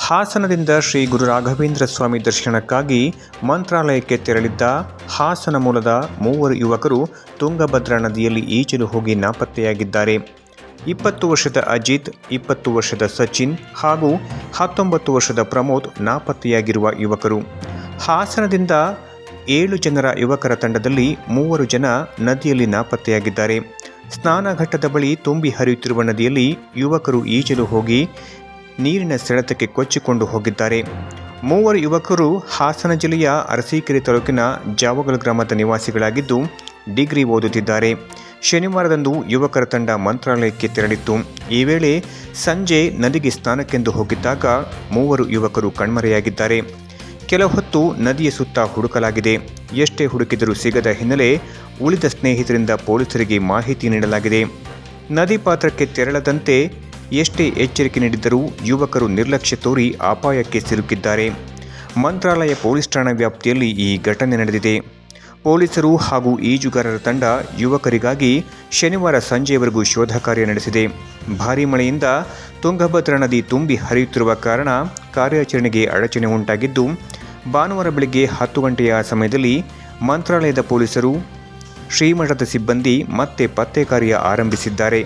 ಹಾಸನದಿಂದ ಶ್ರೀ ಗುರು ರಾಘವೇಂದ್ರ ಸ್ವಾಮಿ ದರ್ಶನಕ್ಕಾಗಿ ಮಂತ್ರಾಲಯಕ್ಕೆ ತೆರಳಿದ್ದ ಹಾಸನ ಮೂಲದ 3 ಯುವಕರು ತುಂಗಭದ್ರಾ ನದಿಯಲ್ಲಿ ಈಜಲು ಹೋಗಿ ನಾಪತ್ತೆಯಾಗಿದ್ದಾರೆ. 20 ವರ್ಷದ ಅಜಿತ್, 20 ವರ್ಷದ ಸಚಿನ್ ಹಾಗೂ 19 ವರ್ಷದ ಪ್ರಮೋದ್ ನಾಪತ್ತೆಯಾಗಿರುವ ಯುವಕರು. ಹಾಸನದಿಂದ 7 ಜನರ ಯುವಕರ ತಂಡದಲ್ಲಿ 3 ಜನ ನದಿಯಲ್ಲಿ ನಾಪತ್ತೆಯಾಗಿದ್ದಾರೆ. ಸ್ನಾನಘಟ್ಟದ ಬಳಿ ತುಂಬಿ ಹರಿಯುತ್ತಿರುವ ನದಿಯಲ್ಲಿ ಯುವಕರು ಈಜಲು ಹೋಗಿ ನೀರಿನ ಸೆಳೆತಕ್ಕೆ ಕೊಚ್ಚಿಕೊಂಡು ಹೋಗಿದ್ದಾರೆ. 3 ಯುವಕರು ಹಾಸನ ಜಿಲ್ಲೆಯ ಅರಸೀಕೆರೆ ತಾಲೂಕಿನ ಜಾವಗಲ್ ಗ್ರಾಮದ ನಿವಾಸಿಗಳಾಗಿದ್ದು ಡಿಗ್ರಿ ಓದುತ್ತಿದ್ದಾರೆ. ಶನಿವಾರದಂದು ಯುವಕರ ತಂಡ ಮಂತ್ರಾಲಯಕ್ಕೆ ತೆರಳಿತ್ತು. ಈ ವೇಳೆ ಸಂಜೆ ನದಿಗೆ ಸ್ನಾನಕ್ಕೆಂದು ಹೋಗಿದ್ದಾಗ 3 ಯುವಕರು ಕಣ್ಮರೆಯಾಗಿದ್ದಾರೆ. ಕೆಲ ಹೊತ್ತು ನದಿಯ ಸುತ್ತ ಹುಡುಕಲಾಗಿದೆ. ಎಷ್ಟೇ ಹುಡುಕಿದರೂ ಸಿಗದ ಹಿನ್ನೆಲೆ ಉಳಿದ ಸ್ನೇಹಿತರಿಂದ ಪೊಲೀಸರಿಗೆ ಮಾಹಿತಿ ನೀಡಲಾಗಿದೆ. ನದಿ ಪಾತ್ರಕ್ಕೆ ತೆರಳದಂತೆ ಎಷ್ಟೇ ಎಚ್ಚರಿಕೆ ನೀಡಿದ್ದರೂ ಯುವಕರು ನಿರ್ಲಕ್ಷ್ಯ ತೋರಿ ಅಪಾಯಕ್ಕೆ ಸಿಲುಕಿದ್ದಾರೆ. ಮಂತ್ರಾಲಯ ಪೊಲೀಸ್ ಠಾಣಾ ವ್ಯಾಪ್ತಿಯಲ್ಲಿ ಈ ಘಟನೆ ನಡೆದಿದೆ. ಪೊಲೀಸರು ಹಾಗೂ ಈಜುಗಾರರ ತಂಡ ಯುವಕರಿಗಾಗಿ ಶನಿವಾರ ಸಂಜೆಯವರೆಗೂ ಶೋಧ ಕಾರ್ಯ ನಡೆಸಿದೆ. ಭಾರೀ ಮಳೆಯಿಂದ ತುಂಗಭದ್ರಾ ನದಿ ತುಂಬಿ ಹರಿಯುತ್ತಿರುವ ಕಾರಣ ಕಾರ್ಯಾಚರಣೆಗೆ ಅಡಚಣೆ ಉಂಟಾಗಿದ್ದು, ಭಾನುವಾರ ಬೆಳಗ್ಗೆ 10 ಗಂಟೆಯ ಸಮಯದಲ್ಲಿ ಮಂತ್ರಾಲಯದ ಪೊಲೀಸರು, ಶ್ರೀಮಠದ ಸಿಬ್ಬಂದಿ ಮತ್ತೆ ಪತ್ತೆ ಕಾರ್ಯ ಆರಂಭಿಸಿದ್ದಾರೆ.